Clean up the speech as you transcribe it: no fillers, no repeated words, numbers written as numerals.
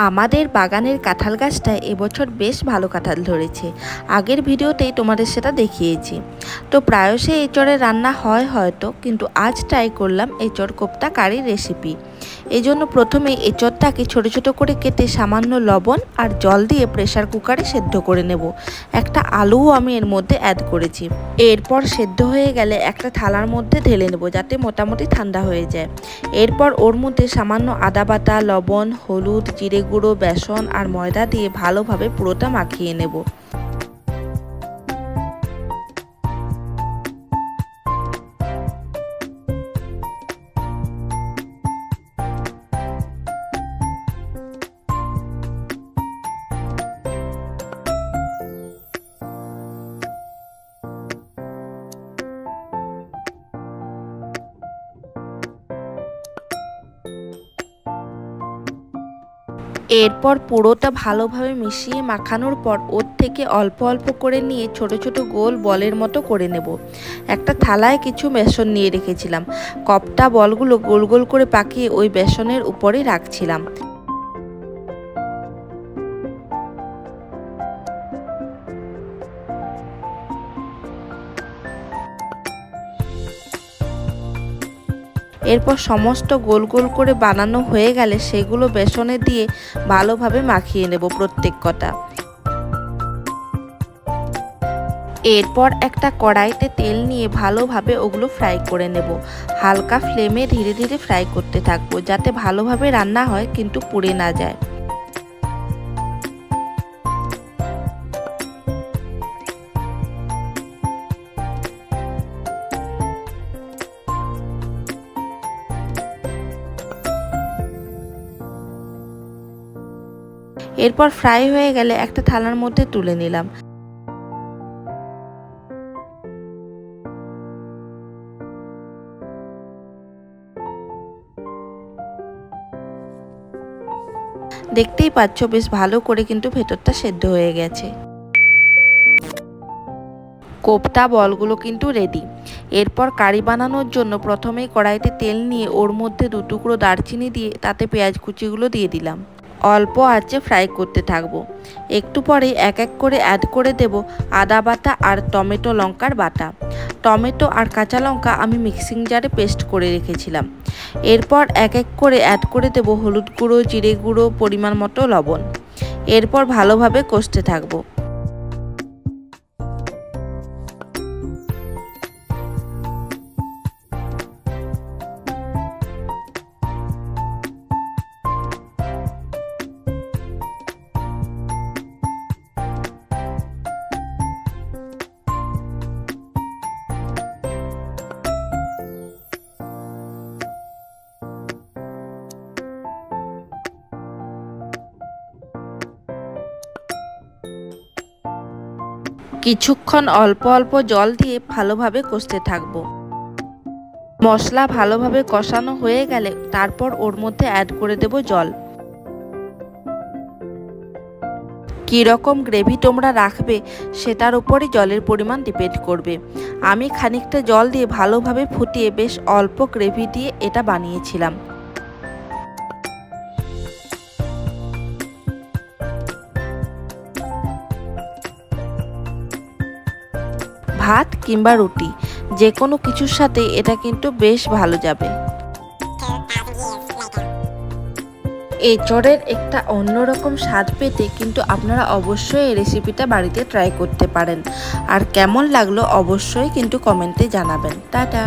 আমাদের বাগানের কাঁঠাল গাছটায় এবছর বেশ ভালো কাঁঠাল ধরেছে। আগের ভিডিওতেই তোমাদের সেটা দেখিয়েছি। তো প্রায়শই এঁচড়ের রান্না হয় হয়তো, কিন্তু আজ ট্রাই করলাম এঁচড় কোপ্তা কারির রেসিপি। এই জন্য প্রথমে এঁচড়টাকে ছোট ছোট করে কেটে সামান্য লবণ আর জল দিয়ে প্রেসার কুকারে সেদ্ধ করে নেব। একটা আলুও আমি এর মধ্যে অ্যাড করেছি। এরপর সেদ্ধ হয়ে গেলে একটা থালার মধ্যে ঢেলে নেব, যাতে মোটামুটি ঠান্ডা হয়ে যায়। এরপর ওর মধ্যে সামান্য আদা বাটা, লবণ, হলুদ, জিরে গুঁড়ো, বেসন আর ময়দা দিয়ে ভালোভাবে পুরোটা মাখিয়ে নেব। এরপর পুরোটা ভালোভাবে মিশিয়ে মাখানোর পর ওর থেকে অল্প অল্প করে নিয়ে ছোট ছোট গোল বলের মতো করে নেব। একটা থালায় কিছু বেসন নিয়ে রেখেছিলাম। কপ্তা বলগুলো গোল গোল করে পাকিয়ে ওই বেসনের উপরে রাখছিলাম। এরপর সমস্ত গোল গোল করে বানানো হয়ে গেলে সেগুলো বেসনে দিয়ে ভালোভাবে মাখিয়ে নেব প্রত্যেক কটা। এরপর একটা কড়াইতে তেল নিয়ে ভালোভাবে ওগুলো ফ্রাই করে নেব। হালকা ফ্লেমে ধীরে ধীরে ফ্রাই করতে থাকবো, যাতে ভালোভাবে রান্না হয় কিন্তু পুড়ে না যায়। এরপর ফ্রাই হয়ে গেলে একটা থালার মধ্যে তুলে নিলাম। দেখতেই পাচ্ছ বেশ ভালো করে কিন্তু ভেতরটা সেদ্ধ হয়ে গেছে। কোপ্তা বলগুলো কিন্তু রেডি। এরপর কারি বানানোর জন্য প্রথমেই কড়াইতে তেল নিয়ে ওর মধ্যে 2 টুকরো দারচিনি দিয়ে তাতে পেঁয়াজ কুচিগুলো দিয়ে দিলাম। অল্প আঁচে ফ্রাই করতে থাকবো। একটু পরেই এক এক করে অ্যাড করে দেব আদা বাটা আর টমেটো লঙ্কার বাটা। টমেটো আর কাঁচা লঙ্কা আমি মিক্সিং জারে পেস্ট করে রেখেছিলাম। এরপর এক এক করে অ্যাড করে দেব হলুদ গুঁড়ো, জিরে গুঁড়ো, পরিমাণ মতো লবণ। এরপর ভালোভাবে কষতে থাকবো। কিছুক্ষণ অল্প অল্প জল দিয়ে ভালোভাবে কষতে থাকবো। মশলা ভালোভাবে কষানো হয়ে গেলে তারপর ওর মধ্যে অ্যাড করে দেব জল। কীরকম গ্রেভি তোমরা রাখবে সেটার উপরই জলের পরিমাণ ডিপেন্ড করবে। আমি খানিকটা জল দিয়ে ভালোভাবে ফুটিয়ে বেশ অল্প গ্রেভি দিয়ে এটা বানিয়েছিলাম। ভাত কিংবা রুটি যে কোনো কিছুর সাথে এটা কিন্তু বেশ ভালো যাবে। এঁচড়ের একটা অন্যরকম স্বাদ পেতে কিন্তু আপনারা অবশ্যই এই রেসিপিটা বাড়িতে ট্রাই করতে পারেন। আর কেমন লাগলো অবশ্যই কিন্তু কমেন্টে জানাবেন। টাটা।